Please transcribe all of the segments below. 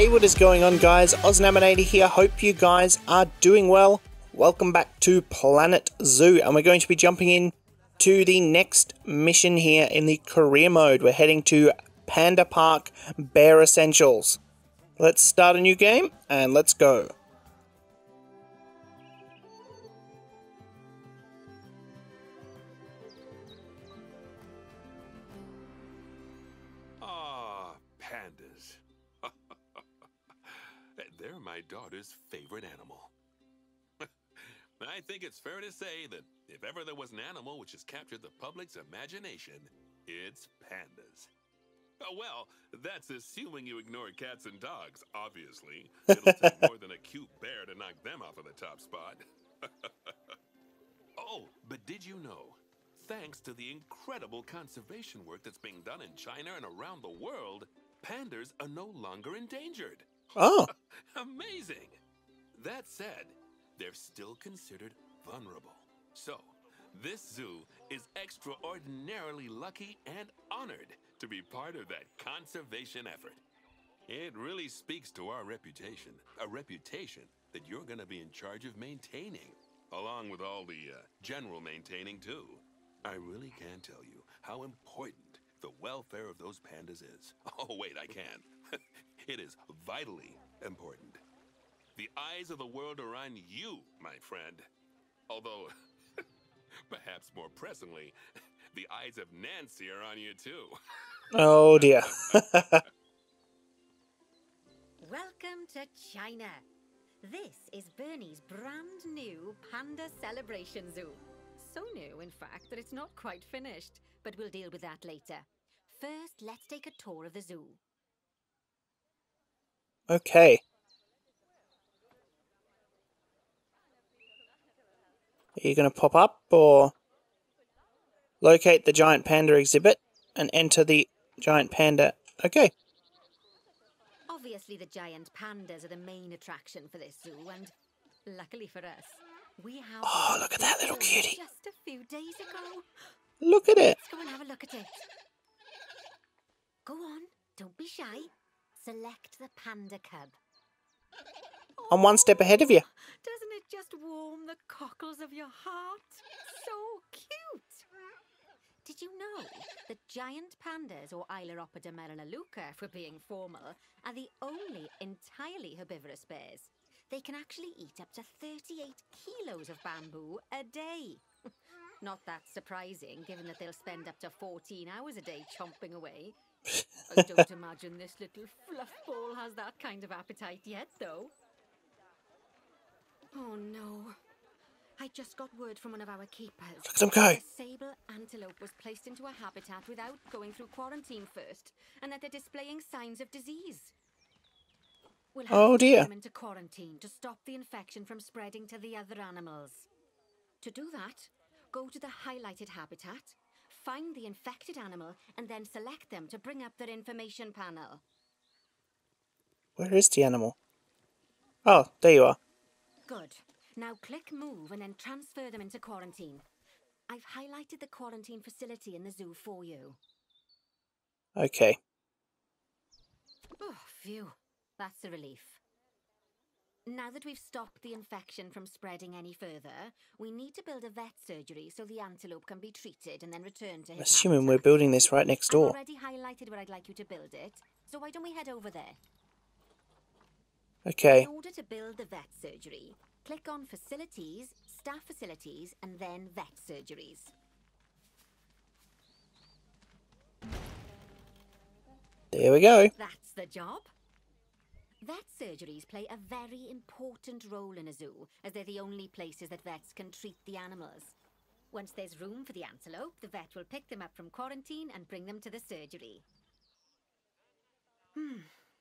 Hey, what is going on, guys? Oznaminator here. Hope you guys are doing well. Welcome back to Planet Zoo, and we're going to be jumping in to the next mission here in the career mode. We're heading to Panda Park Bear Essentials. Let's start a new game and let's go. Pandas. They're my daughter's favorite animal. I think it's fair to say that if ever there was an animal which has captured the public's imagination, it's pandas. Well, that's assuming you ignore cats and dogs, obviously. It'll take more than a cute bear to knock them off of the top spot. Oh, but did you know? Thanks to the incredible conservation work that's being done in China and around the world, pandas are no longer endangered. Oh. Amazing! That said, they're still considered vulnerable. So, this zoo is extraordinarily lucky and honored to be part of that conservation effort. It really speaks to our reputation, a reputation that you're going to be in charge of maintaining, along with all the general maintaining too. I really can't tell you how important the welfare of those pandas is. Oh, wait, I can. It is vitally important. The eyes of the world are on you, my friend. Although, perhaps more pressingly, the eyes of Nancy are on you too. Oh dear. Welcome to China. This is Bernie's brand new Panda Celebration Zoo. So new, in fact, that it's not quite finished, but we'll deal with that later. First, let's take a tour of the zoo. Okay. Are you going to pop up or locate the giant panda exhibit and enter the giant panda? Okay. Obviously, the giant pandas are the main attraction for this zoo, and luckily for us, we have... Oh, look at that little cutie. Just a few days ago. Look at it. Let's go and have a look at it. Go on, don't be shy. Select the panda cub. I'm one step ahead of you. Doesn't it just warm the cockles of your heart? So cute. Did you know that giant pandas, or Ailuropoda melaleuca if we're being formal, are the only entirely herbivorous bears? They can actually eat up to 38 kilos of bamboo a day. Not that surprising, given that they'll spend up to 14 hours a day chomping away. I don't imagine this little fluff ball has that kind of appetite yet, though. Oh no. I just got word from one of our keepers. Look at them go. A sable antelope was placed into a habitat without going through quarantine first, and that they're displaying signs of disease. We'll have to put them into quarantine to stop the infection from spreading to the other animals. To do that, go to the highlighted habitat, find the infected animal, and then select them to bring up their information panel. Where is the animal? Oh, there you are. Good. Now click move and then transfer them into quarantine. I've highlighted the quarantine facility in the zoo for you. Okay. Oh, phew. That's a relief. Now that we've stopped the infection from spreading any further, we need to build a vet surgery so the antelope can be treated and then returned to his Assuming habitat. we're building this right next door. I've already highlighted where I'd like you to build it, so why don't we head over there? Okay. In order to build the vet surgery, click on Facilities, Staff Facilities, and then Vet Surgeries. There we go. That's the job. Vet surgeries play a very important role in a zoo, as they're the only places that vets can treat the animals. Once there's room for the antelope, the vet will pick them up from quarantine and bring them to the surgery.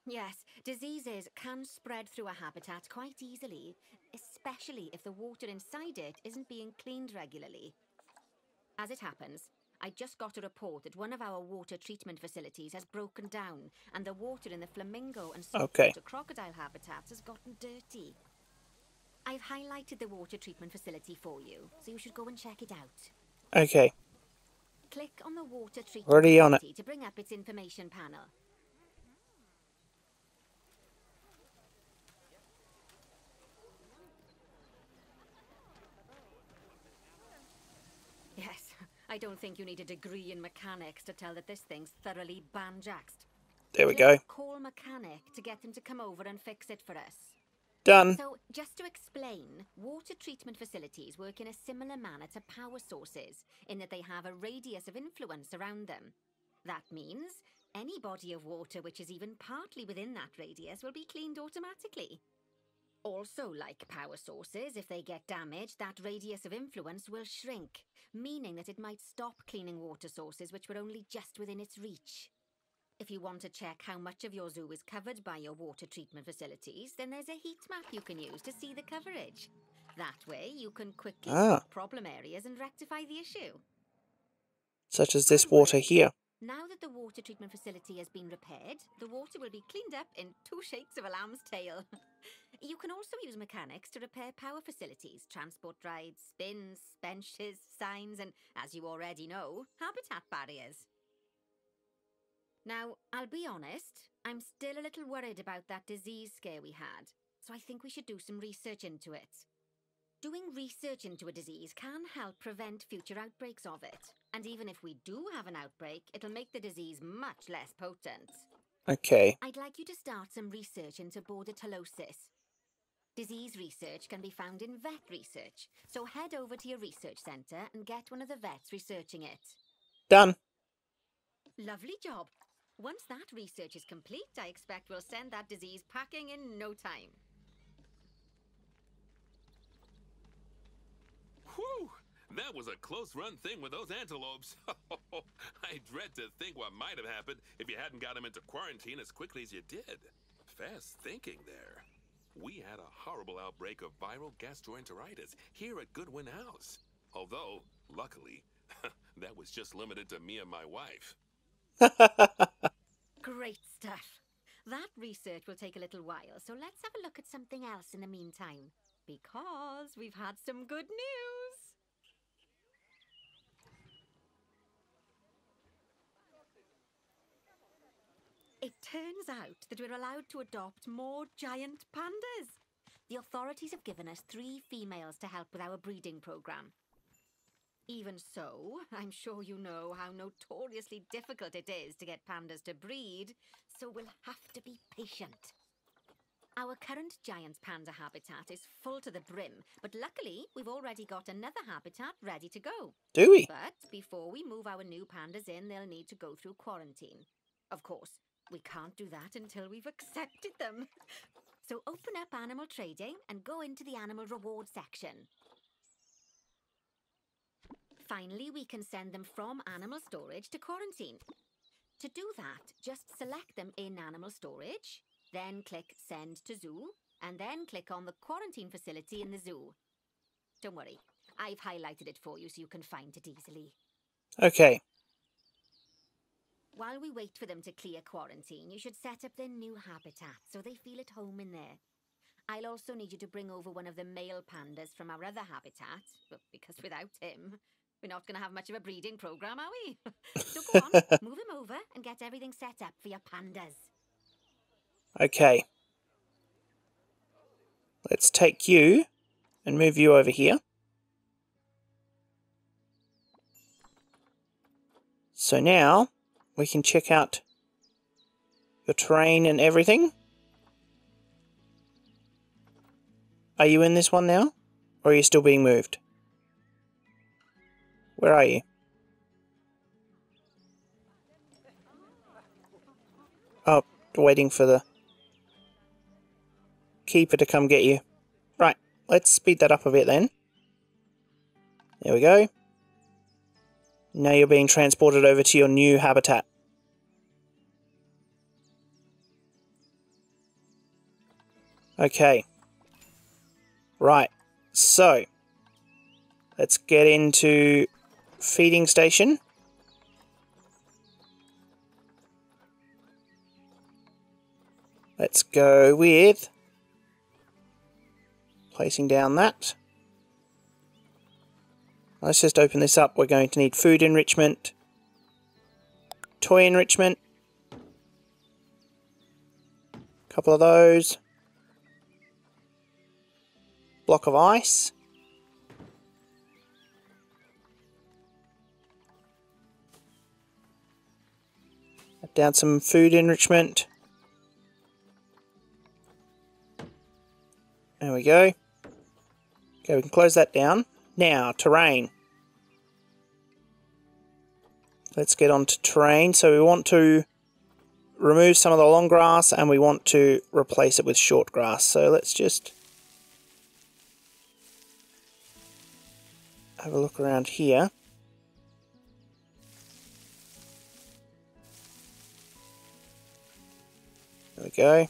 Yes, diseases can spread through a habitat quite easily, especially if the water inside it isn't being cleaned regularly. As it happens, I just got a report that one of our water treatment facilities has broken down, and the water in the flamingo and saltwater crocodile habitats has gotten dirty. I've highlighted the water treatment facility for you, so you should go and check it out. Okay. Click on the water treatment Already on it. facility to bring up its information panel. I don't think you need a degree in mechanics to tell that this thing's thoroughly banjaxed. There we go. Let's call mechanic to get him to come over and fix it for us. Done. So, just to explain, water treatment facilities work in a similar manner to power sources, in that they have a radius of influence around them. That means any body of water which is even partly within that radius will be cleaned automatically. Also, like power sources, if they get damaged, that radius of influence will shrink, meaning that it might stop cleaning water sources which were only just within its reach. If you want to check how much of your zoo is covered by your water treatment facilities, then there's a heat map you can use to see the coverage. That way, you can quickly spot problem areas and rectify the issue. Such as this water here. Now that the water treatment facility has been repaired, the water will be cleaned up in 2 shakes of a lamb's tail. You can also use mechanics to repair power facilities, transport rides, spins, benches, signs, and, as you already know, habitat barriers. Now, I'll be honest, I'm still a little worried about that disease scare we had, so I think we should do some research into it. Doing research into a disease can help prevent future outbreaks of it. And even if we do have an outbreak, it'll make the disease much less potent. Okay. I'd like you to start some research into bordetalosis. Disease research can be found in vet research, so head over to your research centre and get one of the vets researching it. Done. Lovely job. Once that research is complete, I expect we'll send that disease packing in no time. Whew! That was a close-run thing with those antelopes. I dread to think what might have happened if you hadn't got them into quarantine as quickly as you did. Fast thinking there. We had a horrible outbreak of viral gastroenteritis here at Goodwin House. Although, luckily, that was just limited to me and my wife. Great stuff. That research will take a little while, so let's have a look at something else in the meantime. Because we've had some good news. It turns out that we're allowed to adopt more giant pandas. The authorities have given us 3 females to help with our breeding program. Even so, I'm sure you know how notoriously difficult it is to get pandas to breed, so we'll have to be patient. Our current giant panda habitat is full to the brim, but luckily we've already got another habitat ready to go. Do we? But before we move our new pandas in, they'll need to go through quarantine. Of course, we can't do that until we've accepted them. So open up animal trading and go into the animal reward section. Finally, we can send them from animal storage to quarantine. To do that, just select them in animal storage, then click Send to Zoo, and then click on the quarantine facility in the zoo. Don't worry, I've highlighted it for you so you can find it easily. Okay. While we wait for them to clear quarantine, you should set up their new habitat so they feel at home in there. I'll also need you to bring over one of the male pandas from our other habitat, because without him, we're not going to have much of a breeding program, are we? So go on, move him over and get everything set up for your pandas. Okay. Let's take you and move you over here. So now we can check out your terrain and everything. Are you in this one now? Or are you still being moved? Where are you? Oh, waiting for the keeper to come get you. Right, let's speed that up a bit then. There we go. Now you're being transported over to your new habitat. Okay. Right, so let's get into feeding station. Let's go with placing down that. Let's just open this up. We're going to need food enrichment, toy enrichment, a couple of those, block of ice, Add down some food enrichment. There we go. Okay, we can close that down. Now, terrain. Let's get on to terrain. So we want to remove some of the long grass and we want to replace it with short grass. So let's just have a look around here. There we go.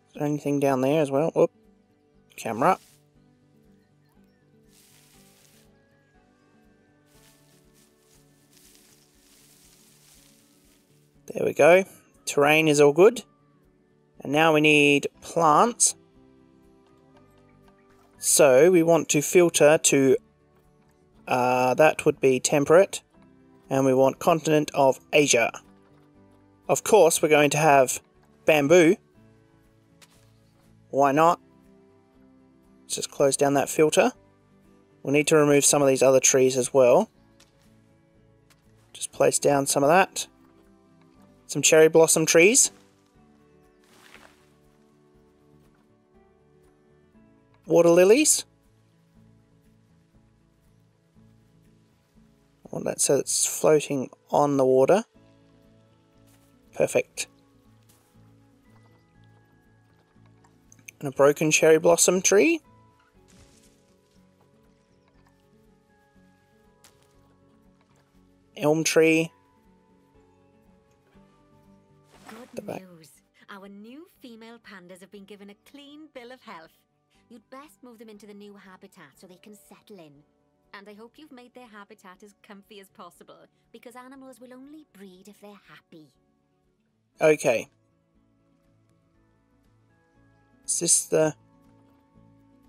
Is there anything down there as well? Whoop. Camera. There we go. Terrain is all good. And now we need plants. So we want to filter to, that would be temperate. And we want continent of Asia. Of course, we're going to have bamboo. Why not? Let's just close down that filter. We'll need to remove some of these other trees as well. Just place down some of that. Some cherry blossom trees. Water lilies. I want that so it's floating on the water. Perfect. And a broken cherry blossom tree. Elm tree. Good news. Our new female pandas have been given a clean bill of health. You'd best move them into the new habitat so they can settle in. And I hope you've made their habitat as comfy as possible, because animals will only breed if they're happy. Okay. Is this the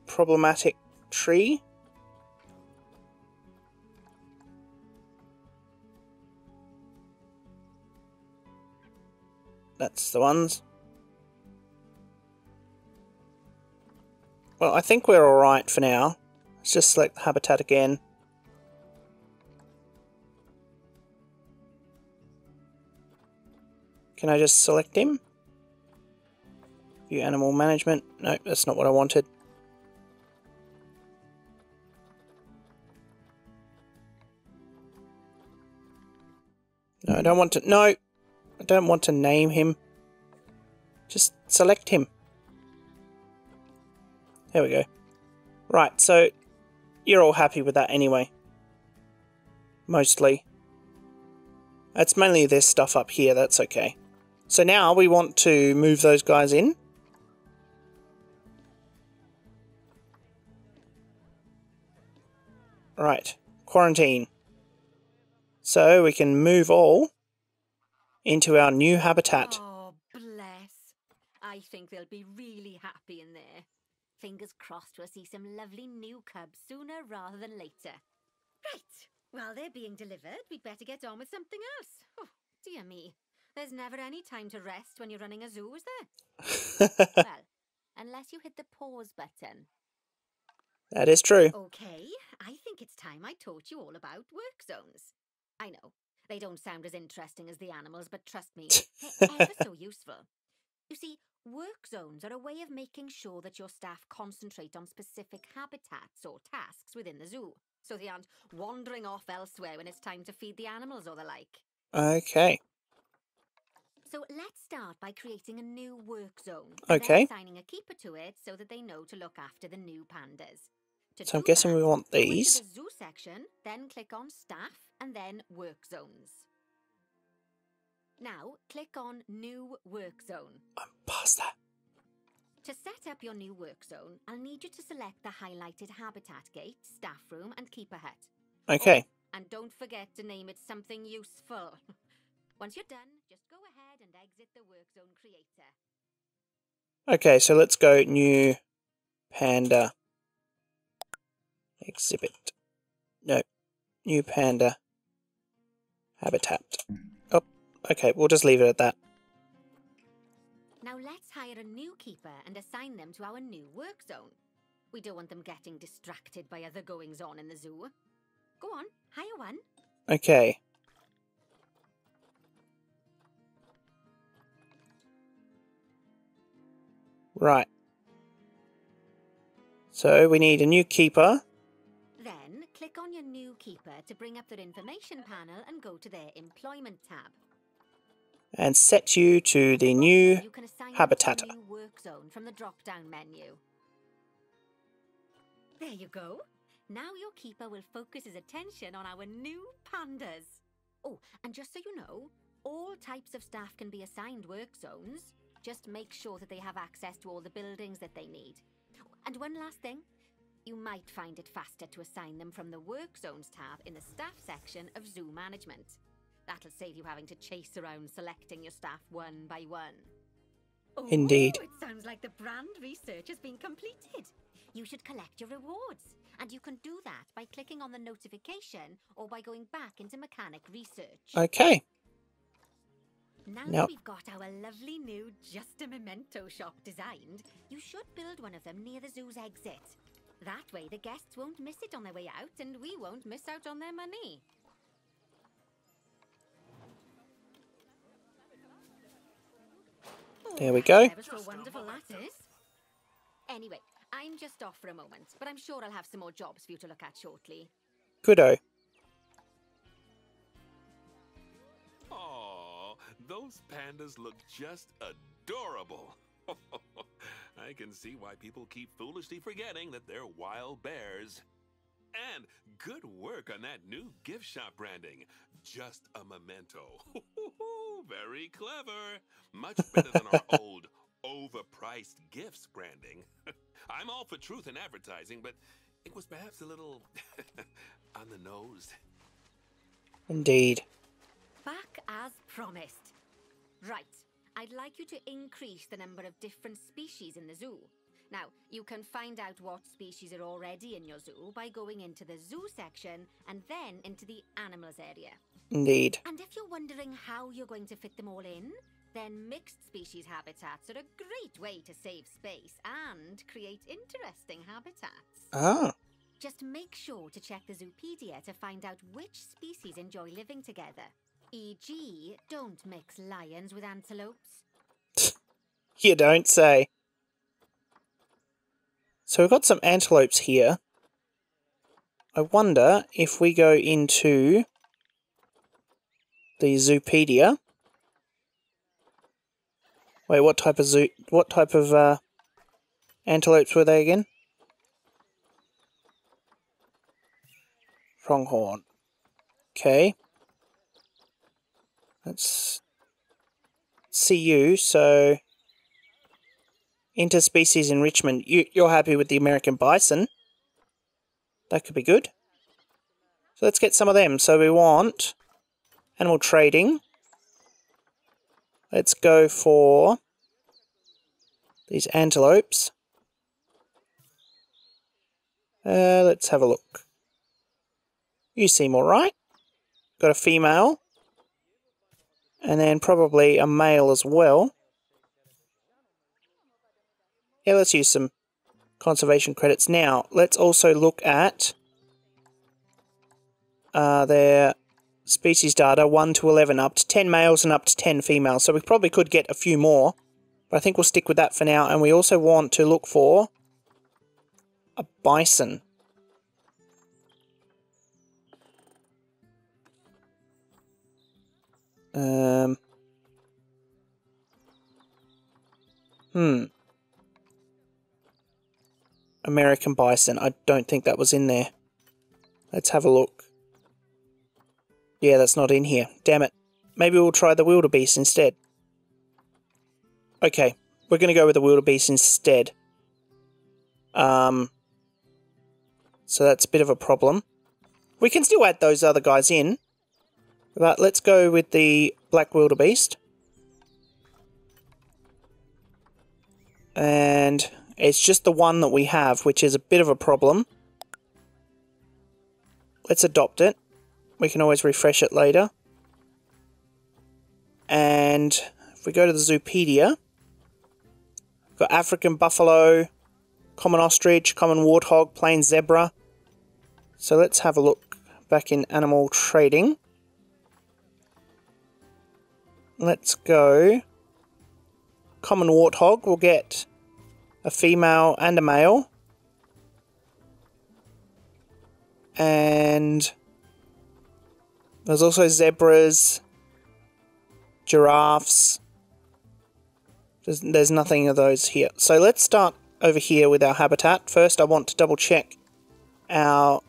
problematic tree? That's the ones. Well, I think we're alright for now. Let's just select the habitat again. Can I just select him? View animal management. No, that's not what I wanted. No, I don't want to... No! I don't want to name him. Just select him. There we go. Right, so you're all happy with that anyway. Mostly. It's mainly this stuff up here, that's okay. So now we want to move those guys in. Right, quarantine. So we can move all into our new habitat. Oh, bless. I think they'll be really happy in there. Fingers crossed we'll see some lovely new cubs sooner rather than later. Right, while they're being delivered, we'd better get on with something else. Oh, dear me. There's never any time to rest when you're running a zoo, is there? Well, unless you hit the pause button. That is true. Okay, I think it's time I taught you all about work zones. I know, they don't sound as interesting as the animals, but trust me, they're ever so useful. You see, work zones are a way of making sure that your staff concentrate on specific habitats or tasks within the zoo, so they aren't wandering off elsewhere when it's time to feed the animals or the like. Okay. So let's start by creating a new work zone. Okay. And then assigning a keeper to it so that they know to look after the new pandas. So I'm guessing we want these. Go into the zoo section, then click on staff and then work zones. Now click on new work zone. I'm past that. To set up your new work zone, I'll need you to select the highlighted habitat gate, staff room and keeper hut. Okay. Oh, and don't forget to name it something useful. Once you're done, just go ahead and exit the work zone creator. Okay, so let's go new panda exhibit. No, new panda habitat. Oh, okay, we'll just leave it at that. Now let's hire a new keeper and assign them to our new work zone. We don't want them getting distracted by other goings-on in the zoo. Go on, hire one. Okay. Right. So we need a new keeper. Then click on your new keeper to bring up their information panel and go to their employment tab. And set you to the new You can assign habitator. a new work zone from the drop-down menu. There you go. Now your keeper will focus his attention on our new pandas. Oh, and just so you know, all types of staff can be assigned work zones. Just make sure that they have access to all the buildings that they need. And one last thing, you might find it faster to assign them from the Work Zones tab in the Staff section of Zoo Management. That'll save you having to chase around selecting your staff one by one. Oh, Indeed. It sounds like the brand research has been completed. You should collect your rewards, and you can do that by clicking on the notification or by going back into mechanic research. Okay. Now Nope. that we've got our lovely new Just a Memento shop designed, you should build one of them near the zoo's exit. That way the guests won't miss it on their way out and we won't miss out on their money. There we go. Ever so wonderful that is. Anyway, I'm just off for a moment, but I'm sure I'll have some more jobs for you to look at shortly. Goodo. Aw, those pandas look just adorable. I can see why people keep foolishly forgetting that they're wild bears. And good work on that new gift shop branding. Just a memento. Very clever. Much better than our old overpriced gifts branding. I'm all for truth in advertising, but it was perhaps a little on the nose. Indeed. Back as promised. Right, I'd like you to increase the number of different species in the zoo. Now, you can find out what species are already in your zoo by going into the zoo section and then into the animals area. Indeed. And if you're wondering how you're going to fit them all in, then mixed species habitats are a great way to save space and create interesting habitats. Ah. Just make sure to check the Zoopedia to find out which species enjoy living together. E.g., don't mix lions with antelopes. You don't say. So we've got some antelopes here. I wonder if we go into the Zoopedia. Wait, what type of antelopes were they again? Pronghorn. Okay. Let's see you. So, interspecies enrichment. You're happy with the American bison. That could be good. So let's get some of them. So we want animal trading. Let's go for these antelopes. Let's have a look. You seem alright. Got a female. And then probably a male as well. Yeah, let's use some conservation credits. Now, let's also look at their species data, 1 to 11, up to 10 males and up to 10 females. So we probably could get a few more, but I think we'll stick with that for now. And we also want to look for a bison. American bison. I don't think that was in there. Let's have a look. Yeah, that's not in here. Damn it. Maybe we'll try the wildebeest instead. Okay, we're going to go with the wildebeest instead. So that's a bit of a problem. We can still add those other guys in. But let's go with the black wildebeest. And it's just the one that we have, which is a bit of a problem. Let's adopt it. We can always refresh it later. And if we go to the Zoopedia, got African buffalo, common ostrich, common warthog, plain zebra. So let's have a look back in animal trading. Let's go. Common warthog will get a female and a male. And there's also zebras, giraffes. There's nothing of those here. So let's start over here with our habitat. First I want to double check our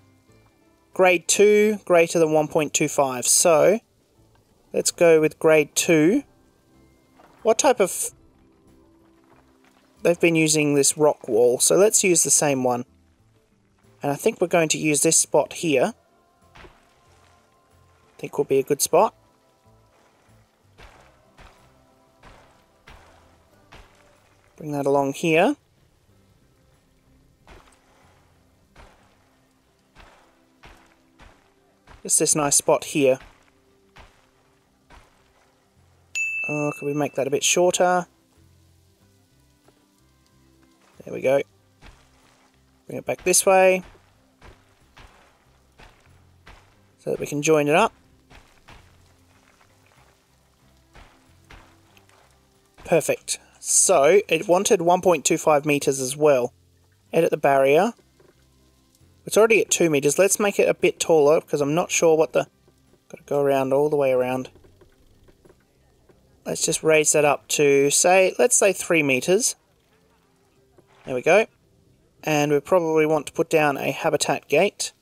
grade 2 greater than 1.25. So let's go with grade 2. What type of... They've been using this rock wall, so let's use the same one. And I think we're going to use this spot here. I think will be a good spot. Bring that along here. Just this nice spot here. Oh, could we make that a bit shorter? There we go. Bring it back this way. So that we can join it up. Perfect. So, it wanted 1.25 meters as well. Edit the barrier. It's already at 2 meters. Let's make it a bit taller because I'm not sure what the... Got to go around all the way around. Let's just raise that up to, say, let's say 3 meters. There we go. And we probably want to put down a habitat gate.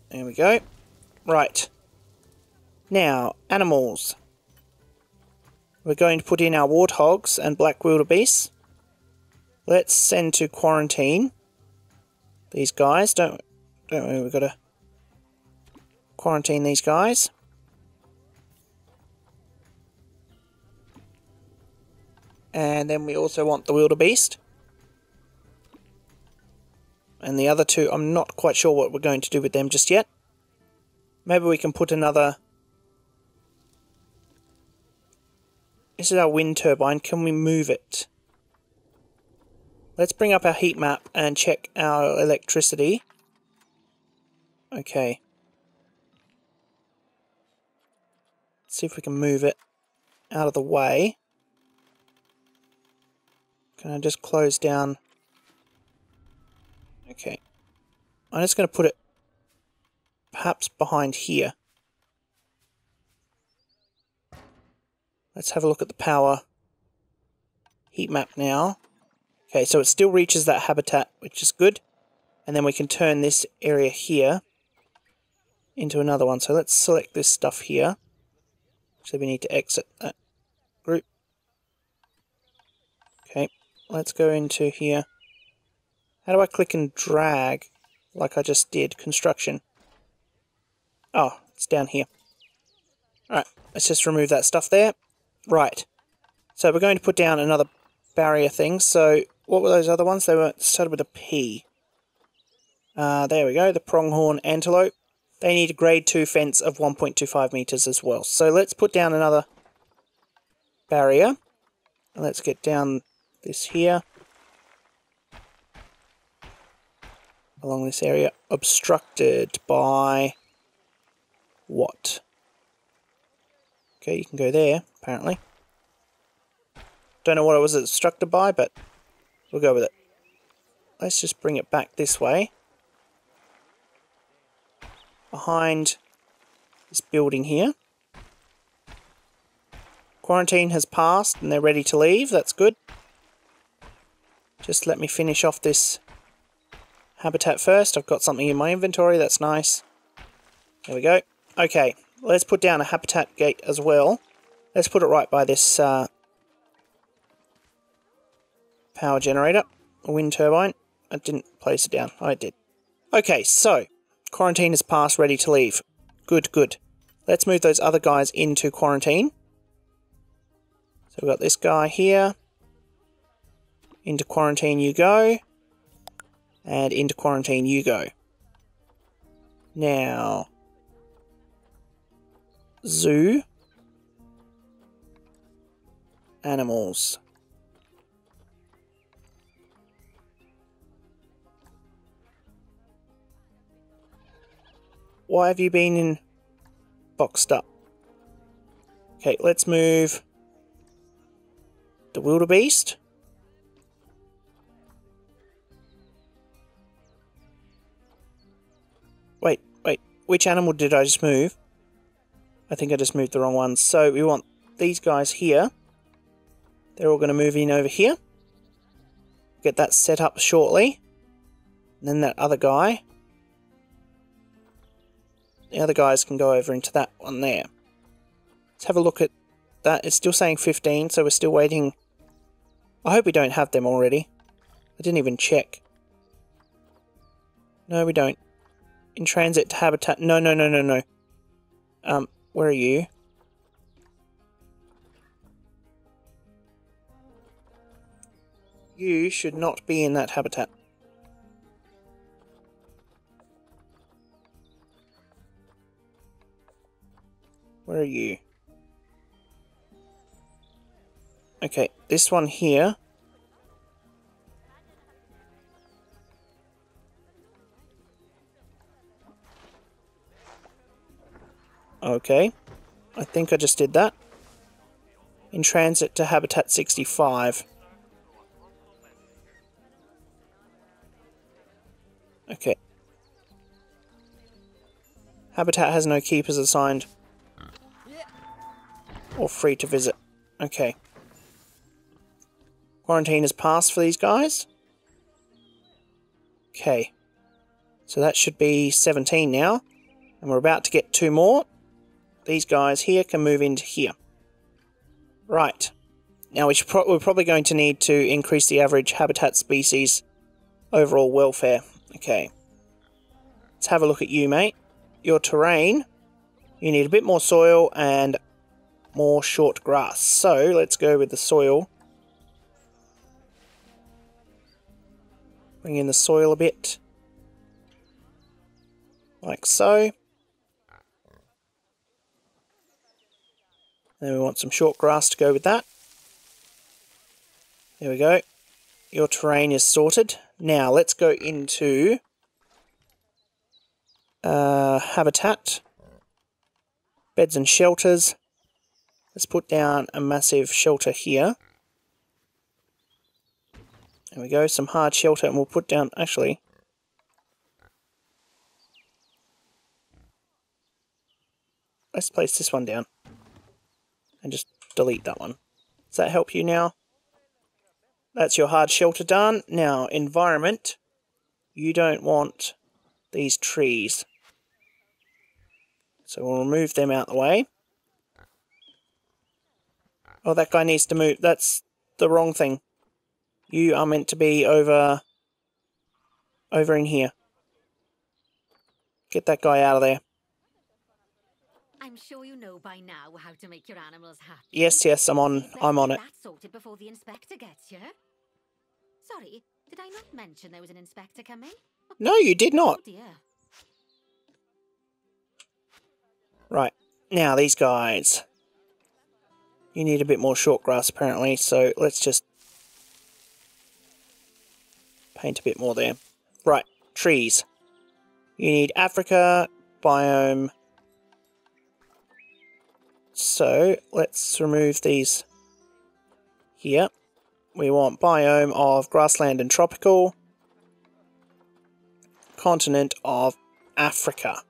There we go. Right. Now, animals. We're going to put in our warthogs and black wildebeest. Let's send to quarantine these guys. Don't worry, we've got to quarantine these guys. And then we also want the wildebeest. And the other two, I'm not quite sure what we're going to do with them just yet. Maybe we can put another... This is our wind turbine. Can we move it? Let's bring up our heat map and check our electricity. Okay. Let's see if we can move it out of the way. Can I just close down? Okay. I'm just going to put it perhaps behind here. Let's have a look at the power heat map now. Okay, so it still reaches that habitat, which is good. And then we can turn this area here into another one. So let's select this stuff here. So we need to exit that group. Okay, let's go into here. How do I click and drag like I just did? Construction. Oh, it's down here. Alright, let's just remove that stuff there. Right. So we're going to put down another barrier thing. So what were those other ones? They were started with a P. There we go. The pronghorn antelope. They need a grade 2 fence of 1.25 meters as well. So let's put down another barrier. Let's get down this here. Along this area. Obstructed by what? Okay, you can go there, apparently. Don't know what it was obstructed by, but we'll go with it. Let's just bring it back this way. Behind this building here. Quarantine has passed and they're ready to leave. That's good. Just let me finish off this habitat first. I've got something in my inventory. That's nice. There we go. Okay, let's put down a habitat gate as well. Let's put it right by this power generator. A wind turbine. I didn't place it down. I did. Okay, so quarantine is passed, ready to leave. Good, good. Let's move those other guys into quarantine. So we've got this guy here. Into quarantine you go. And into quarantine you go. Now, zoo. Animals. Why have you been in boxed up? Okay, let's move the wildebeest. Wait, which animal did I just move? I think I just moved the wrong ones. So we want these guys here. They're all going to move in over here. Get that set up shortly. And then that other guy. The other guys can go over into that one there. Let's have a look at that. It's still saying 15, so we're still waiting. I hope we don't have them already. I didn't even check. No, we don't. In transit to habitat. No. Where are you? You should not be in that habitat. Where are you? Okay, this one here. Okay, I think I just did that. In transit to habitat 65. Okay. Habitat has no keepers assigned. Or free to visit. Okay. Quarantine has passed for these guys. Okay. So that should be 17 now. And we're about to get 2 more. These guys here can move into here. Right. Now we're probably going to need to increase the average habitat species overall welfare. Okay. Let's have a look at you, mate. Your terrain. You need a bit more soil and more short grass. So let's go with the soil. Bring in the soil a bit. Like so. Then we want some short grass to go with that. There we go. Your terrain is sorted. Now let's go into habitat. Beds and shelters. Let's put down a massive shelter here. There we go, some hard shelter, and we'll put down, actually, let's place this one down. And just delete that one. Does that help you now? That's your hard shelter done. Now, environment. You don't want these trees. So we'll remove them out of the way. Oh, that guy needs to move. That's the wrong thing. You are meant to be over in here. Get that guy out of there. I'm sure you know by now how to make your animals happy. Yes, I'm on it. That's sorted before the inspector gets here. Sorry, did I not mention there was an inspector coming? No, you did not. Oh dear. Right, now these guys. You need a bit more short grass apparently, so let's just paint a bit more there. Right, trees. You need Africa, biome. So, let's remove these here. We want biome of grassland and tropical. Continent of Africa.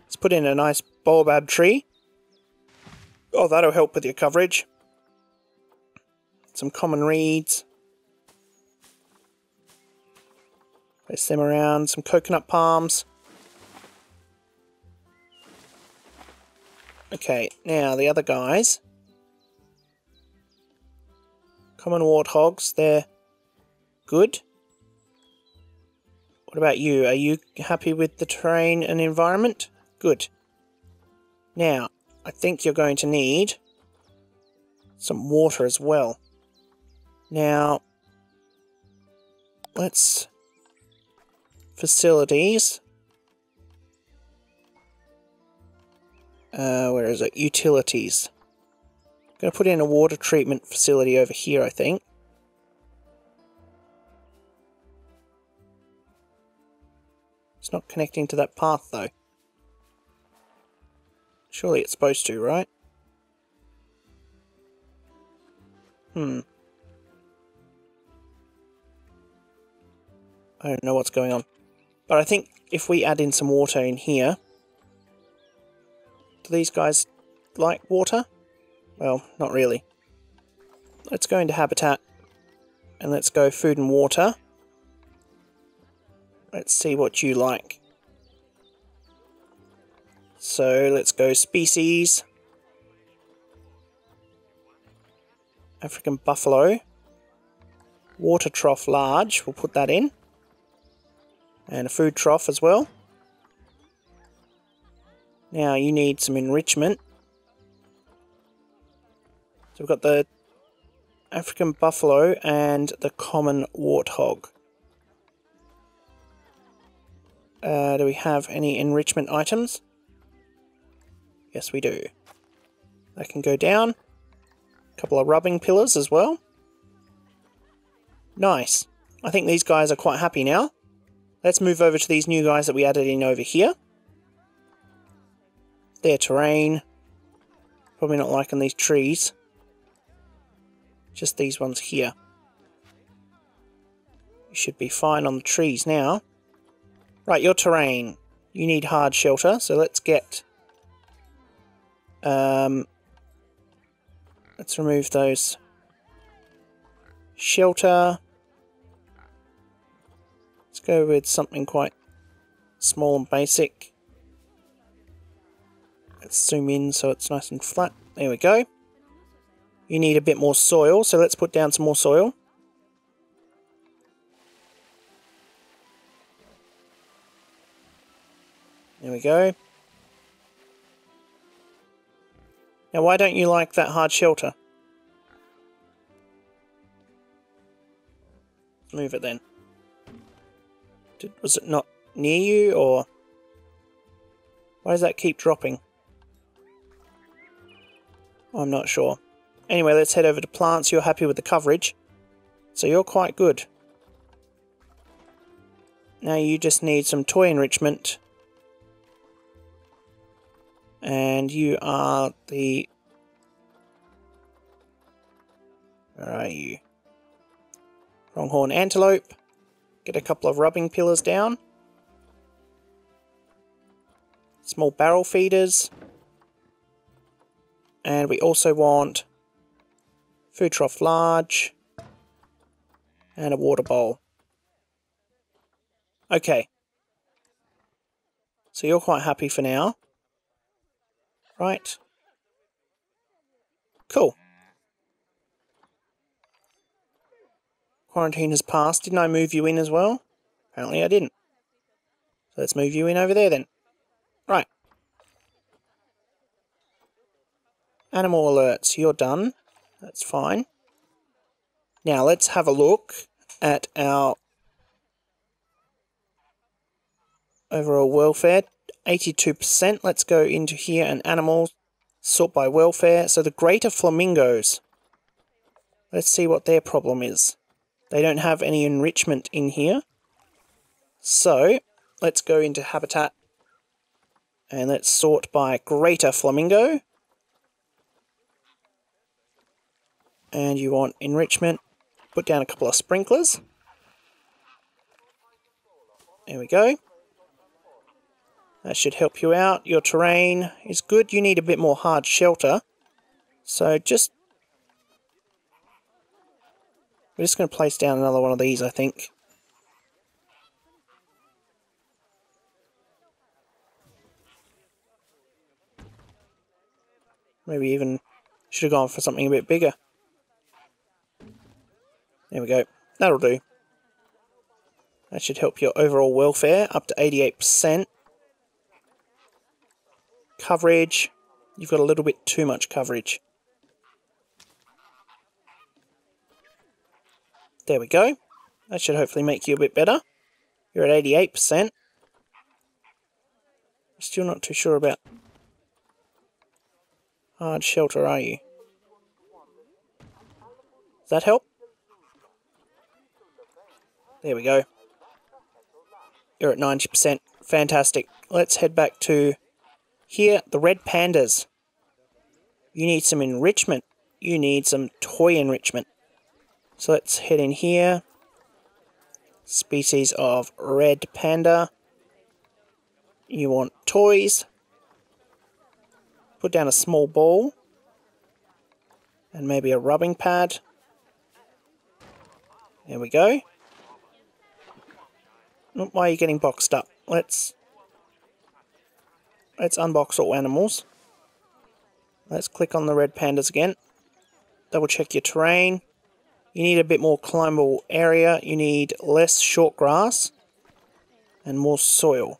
Let's put in a nice baobab tree. Oh, that'll help with your coverage. Some common reeds. Place them around. Some coconut palms. Okay, now the other guys. Common warthogs, they're good. What about you? Are you happy with the terrain and environment? Good. Now, I think you're going to need some water as well. Now, let's... Facilities. Where is it? Utilities. I'm going to put in a water treatment facility over here, I think. It's not connecting to that path though. Surely it's supposed to, right? I don't know what's going on. But I think if we add in some water in here... Do these guys like water? Well, not really. Let's go into habitat. And let's go food and water. Let's see what you like. So let's go species. African buffalo. Water trough large, we'll put that in. And a food trough as well. Now you need some enrichment. So we've got the African buffalo and the common warthog. Do we have any enrichment items? Yes, we do. That can go down. A couple of rubbing pillars as well. Nice. I think these guys are quite happy now. Let's move over to these new guys that we added in over here. Their terrain. Probably not liking these trees. Just these ones here. You should be fine on the trees now. Right, your terrain. You need hard shelter, so let's get... let's remove those. Shelter. Let's go with something quite small and basic. Let's zoom in so it's nice and flat. There we go. You need a bit more soil, so let's put down some more soil. There we go. Now why don't you like that hard shelter? Move it then. Was it not near you, or... Why does that keep dropping? I'm not sure. Anyway, let's head over to plants. You're happy with the coverage. So you're quite good. Now you just need some toy enrichment. And you are the... Where are you? Pronghorn antelope. Get a couple of rubbing pillars down. Small barrel feeders. And we also want food trough large. And a water bowl. Okay. So you're quite happy for now. Right. Cool. Quarantine has passed. Didn't I move you in as well? Apparently I didn't. So let's move you in over there then. Right. Animal alerts. You're done. That's fine. Now let's have a look at our overall welfare. 82%. Let's go into here and animals. Sort by welfare. So the greater flamingos. Let's see what their problem is. They don't have any enrichment in here. So, let's go into habitat. And let's sort by greater flamingo. And you want enrichment. Put down a couple of sprinklers. There we go. That should help you out. Your terrain is good. You need a bit more hard shelter. So just... We're just going to place down another one of these, I think. Maybe even should have gone for something a bit bigger. There we go. That'll do. That should help your overall welfare up to 88%. Coverage. You've got a little bit too much coverage. There we go. That should hopefully make you a bit better. You're at 88%. Still not too sure about hard shelter, are you? Does that help? There we go. You're at 90%. Fantastic. Let's head back to here, the red pandas. You need some enrichment. You need some toy enrichment. So let's head in here. Species of red panda. You want toys. Put down a small ball. And maybe a rubbing pad. There we go. Why are you getting boxed up? Let's unbox all animals. Let's click on the red pandas again. Double check your terrain. You need a bit more climbable area. You need less short grass and more soil.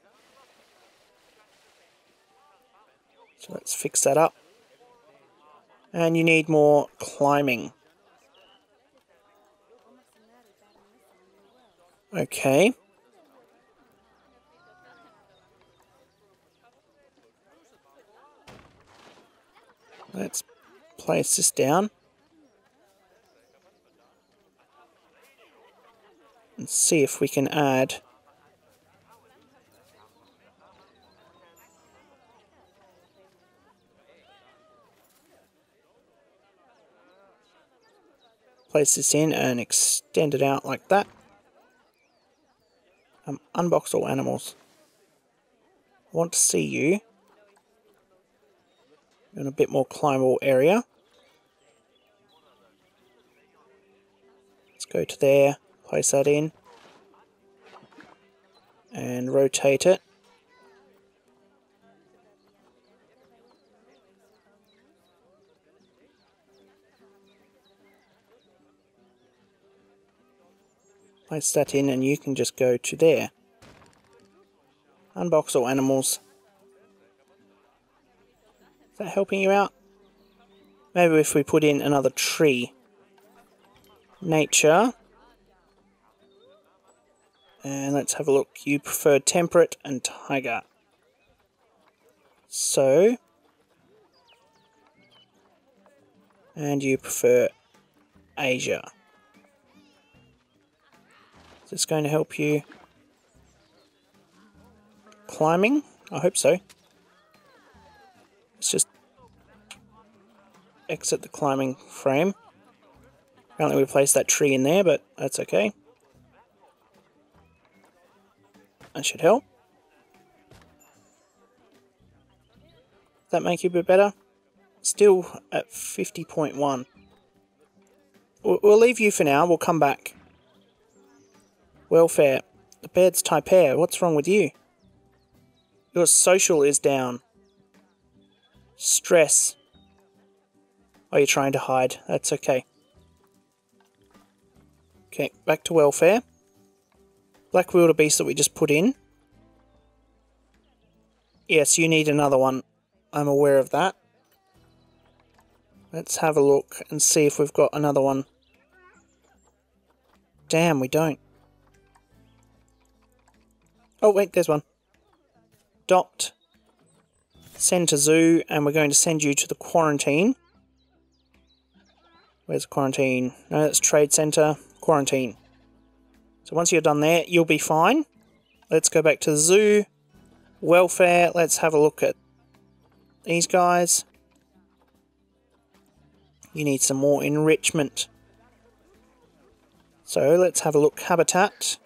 So let's fix that up. And you need more climbing. Okay. Let's place this down. And see if we can add place this in and extend it out like that. Unbox all animals. I want to see you in a bit more climbable area. Let's go to there, place that in, and rotate it. Place that in and you can just go to there. Unbox all animals. Is that helping you out? Maybe if we put in another tree. Nature. And let's have a look. You prefer temperate and tiger. So. And you prefer Asia. Is this going to help you climbing? I hope so. Let's just exit the climbing frame. Apparently we placed that tree in there, but that's okay. That should help. Does that make you a bit better? Still at 50.1. We'll leave you for now. We'll come back. Welfare. The bed's Taipei. What's wrong with you? Your social is down. Stress. Oh, you're trying to hide. That's okay. Okay, back to welfare. Black wildebeest that we just put in. Yes, you need another one. I'm aware of that. Let's have a look and see if we've got another one. Damn, we don't. Oh, wait, there's one. Adopt. Send to zoo, and we're going to send you to the quarantine. Where's the quarantine? No, that's trade centre. Quarantine. So once you're done there, you'll be fine. Let's go back to the zoo. Welfare. Let's have a look at these guys. You need some more enrichment. So let's have a look. Habitat.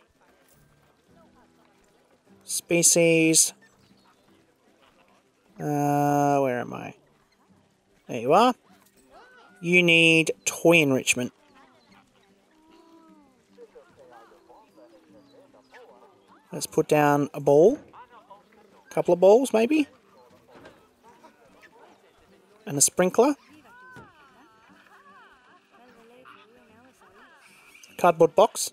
Species. Where am I? There you are. You need toy enrichment. Let's put down a ball. A couple of balls, maybe. And a sprinkler. Cardboard box.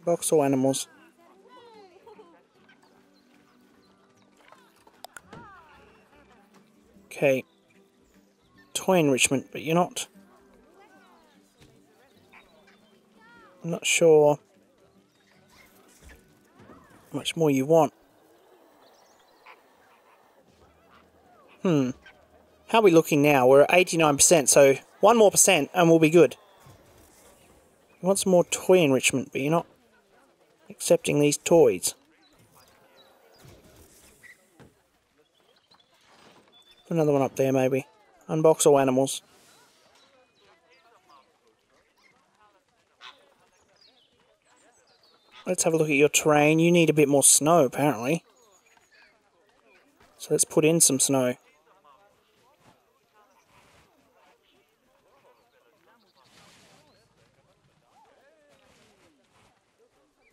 Box or animals. Okay. Toy enrichment, but you're not. I'm not sure how much more you want. How How are we looking now? We're at 89%, so 1 more percent and we'll be good. You want some more toy enrichment, but you're not accepting these toys. Another one up there, maybe. Unbox all animals. Let's have a look at your terrain. You need a bit more snow, apparently. So let's put in some snow.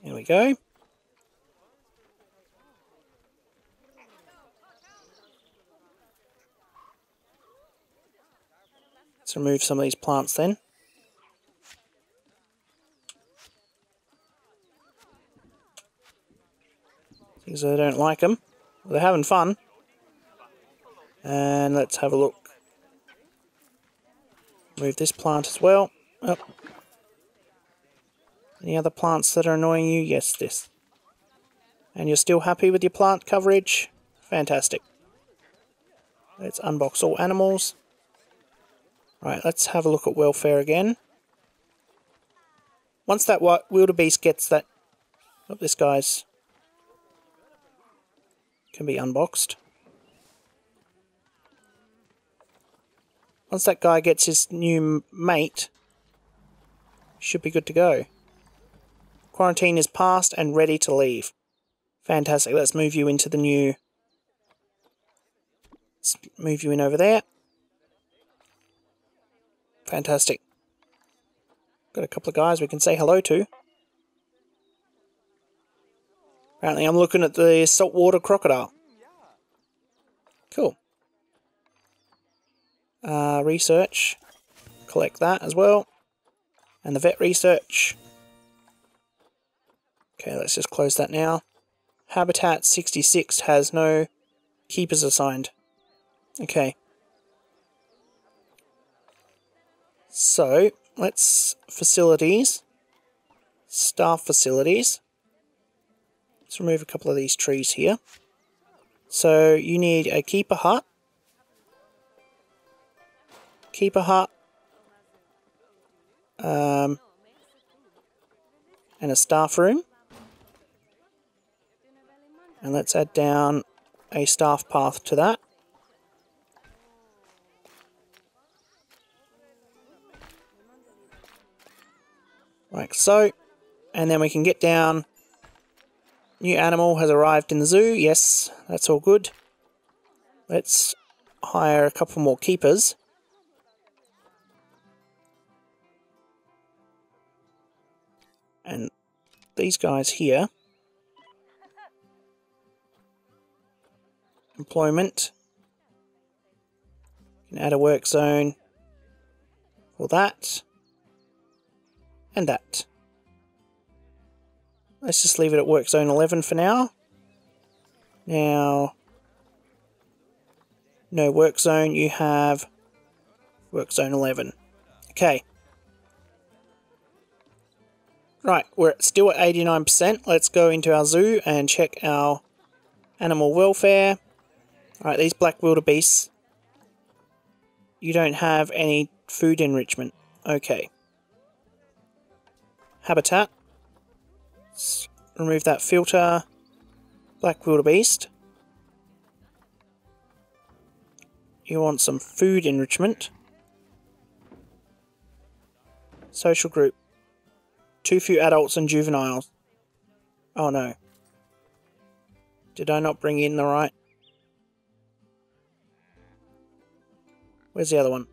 There we go. Let's remove some of these plants then. Because I don't like them. Well, they're having fun. And let's have a look. Move this plant as well. Oh. Any other plants that are annoying you? Yes, this. And you're still happy with your plant coverage? Fantastic. Let's unbox all animals. Right, let's have a look at welfare again. Once that wildebeest gets that... Oh, this guy's... can be unboxed. Once that guy gets his new mate, should be good to go. Quarantine is passed and ready to leave. Fantastic. Let's move you into the new... Let's move you in over there. Fantastic. Got a couple of guys we can say hello to. Apparently I'm looking at the saltwater crocodile. Cool. Research. Collect that as well. And the vet research. Okay, let's just close that now. Habitat 66 has no keepers assigned. Okay. So, let's... facilities. Staff facilities. Let's remove a couple of these trees here. So, you need a keeper hut. Keeper hut. And a staff room. And let's add down a staff path to that. Like so. And then we can get down. New animal has arrived in the zoo. Yes, that's all good. Let's hire a couple more keepers. And these guys here. Employment. You can add a work zone for that. And that. Let's just leave it at work zone 11 for now. Now, no work zone, you have work zone 11. Okay. Right, we're still at 89%. Let's go into our zoo and check our animal welfare. Alright, these black wildebeests. You don't have any food enrichment. Okay. Habitat. Let's remove that filter. Black wildebeest. You want some food enrichment. Social group. Too few adults and juveniles. Oh no. Did I not bring in the right? Where's the other one?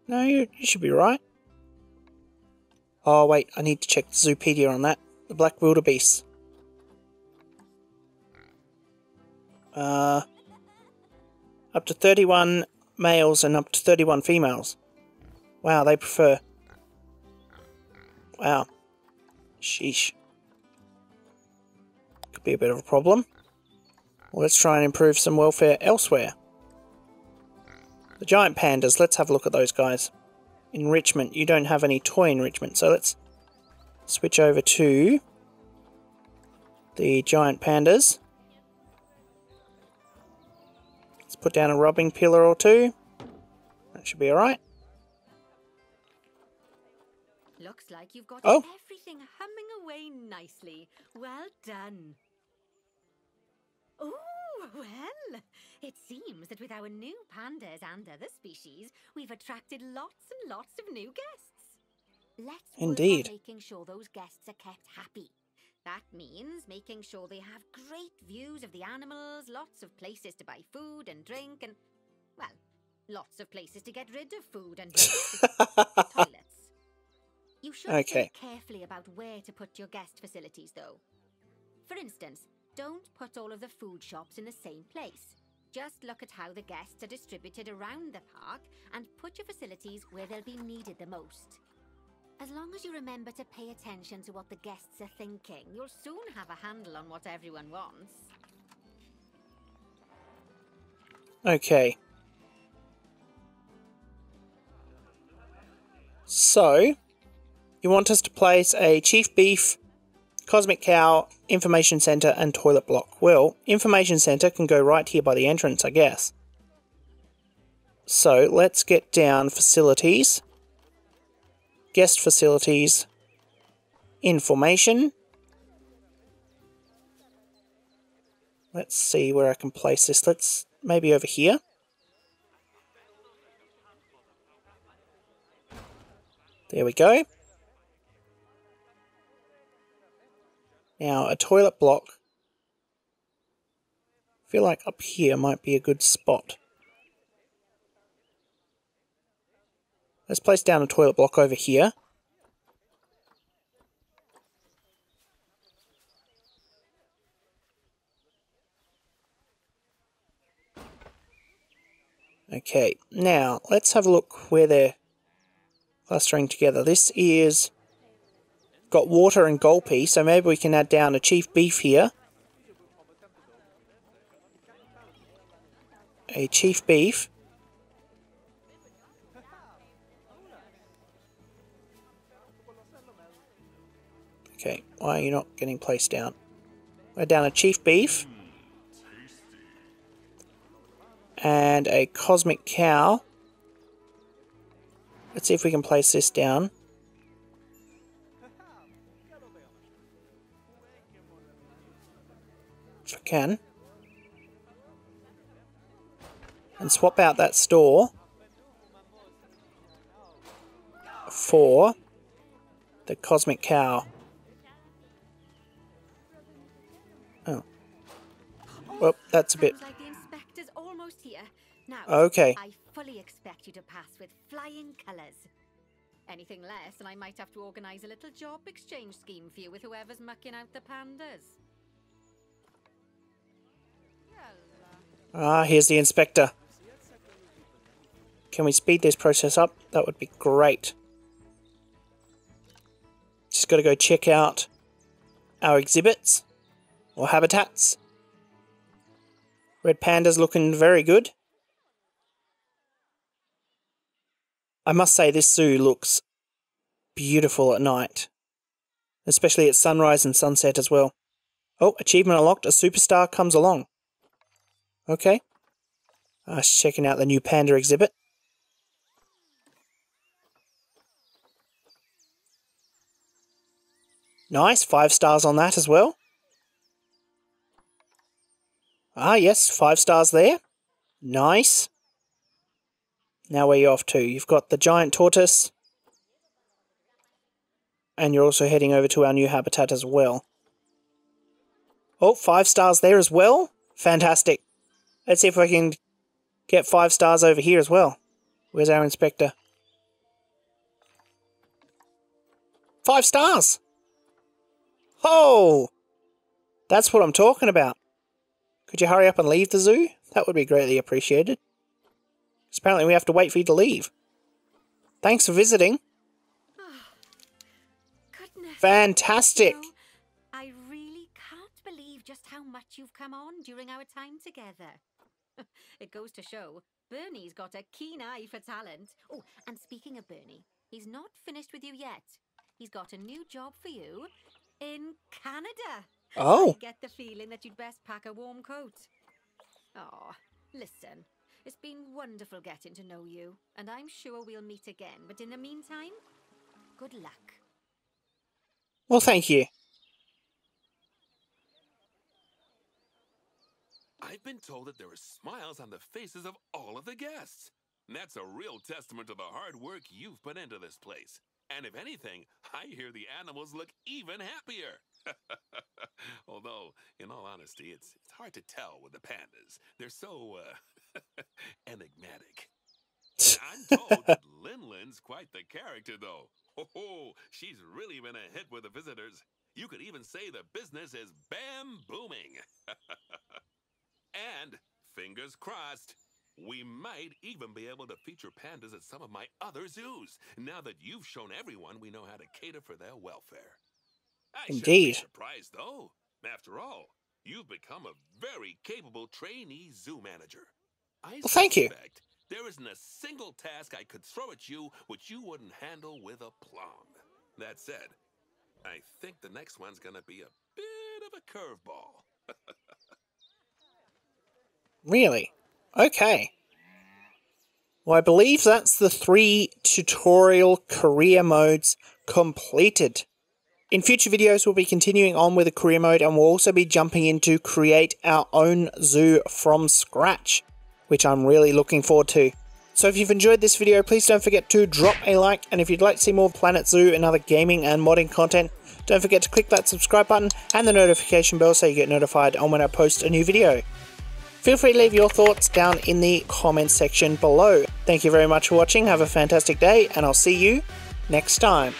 No, you should be right. Oh wait, I need to check the Zoopedia on that. The black wildebeest. Up to 31 males and up to 31 females. Wow, they prefer... Wow. Sheesh. Could be a bit of a problem. Well, let's try and improve some welfare elsewhere. The giant pandas, let's have a look at those guys. Enrichment, you don't have any toy enrichment, so let's switch over to the giant pandas. put down a rubbing pillar or two. That should be alright. Looks like you've got Oh. everything humming away nicely. Well done. Oh, well, it seems that with our new pandas and other species, we've attracted lots and lots of new guests. Let's Indeed. work on making sure those guests are kept happy. That means making sure they have great views of the animals, lots of places to buy food and drink, and, well, lots of places to get rid of food and drink. Toilets. You should Okay. think carefully about where to put your guest facilities, though. For instance, don't put all of the food shops in the same place. Just look at how the guests are distributed around the park and put your facilities where they'll be needed the most. As long as you remember to pay attention to what the guests are thinking, you'll soon have a handle on what everyone wants. Okay. So, you want us to place a Chief Beef, Cosmic Cow, Information Centre and Toilet Block. Well, Information Centre can go right here by the entrance, I guess. So, let's get down Facilities, Guest Facilities, Information. Let's see where I can place this. Let's maybe over here. There we go. Now, a toilet block. I feel like up here might be a good spot. Let's place down a toilet block over here. Okay, now let's have a look where they're clustering together. This is got water and gulpy, so maybe we can add down a Chief Beef here. A Chief Beef. Okay, why are you not getting placed down? We're down a Chief Beef. And a Cosmic Cow. Let's see if we can place this down. If I can. And swap out that store for the Cosmic Cow. Oh. Well, that's a bit... Sounds like the inspector's almost here. Now, Okay. I fully expect you to pass with flying colours. Anything less, and I might have to organise a little job exchange scheme for you with whoever's mucking out the pandas. Ah, here's the inspector. Can we speed this process up? That would be great. Just got to go check out our exhibits or habitats. Red panda's looking very good. I must say this zoo looks beautiful at night. Especially at sunrise and sunset as well. Oh, achievement unlocked. A superstar comes along. Okay. Just checking out the new panda exhibit. Nice, 5 stars on that as well. Ah, yes, 5 stars there. Nice. Now where are you off to? You've got the giant tortoise. And you're also heading over to our new habitat as well. Oh, 5 stars there as well. Fantastic. Let's see if I can get 5 stars over here as well. Where's our inspector? 5 stars! Oh! That's what I'm talking about. Could you hurry up and leave the zoo? That would be greatly appreciated. 'Cause apparently we have to wait for you to leave. Thanks for visiting. Goodness. Fantastic! You know, I really can't believe just how much you've come on during our time together. It goes to show, Bernie's got a keen eye for talent. Oh, and speaking of Bernie, he's not finished with you yet. He's got a new job for you in Canada. Oh. I get the feeling that you'd best pack a warm coat. Oh, Listen, it's been wonderful getting to know you, and I'm sure we'll meet again. But in the meantime, good luck. Well, thank you. I've been told that there are smiles on the faces of all of the guests. And that's a real testament to the hard work you've put into this place. And if anything, I hear the animals look even happier. Although, in all honesty, it's hard to tell with the pandas. They're so, enigmatic. I'm told that Lin-Lin's quite the character, though. Oh, she's really been a hit with the visitors. You could even say the business is bam-booming. And, fingers crossed, we might even be able to feature pandas at some of my other zoos, now that you've shown everyone we know how to cater for their welfare. I shouldn't be surprised, though. After all, you've become a very capable trainee zoo manager. Well, thank you. There isn't a single task I could throw at you which you wouldn't handle with aplomb. That said, I think the next one's gonna be a bit of a curveball. Really? Okay. Well, I believe that's the 3 tutorial career modes completed. In future videos, we'll be continuing on with the career mode, and we'll also be jumping into create our own zoo from scratch, which I'm really looking forward to. So if you've enjoyed this video, please don't forget to drop a like, and if you'd like to see more Planet Zoo and other gaming and modding content, don't forget to click that subscribe button and the notification bell so you get notified on when I post a new video. Feel free to leave your thoughts down in the comments section below. Thank you very much for watching, have a fantastic day, and I'll see you next time.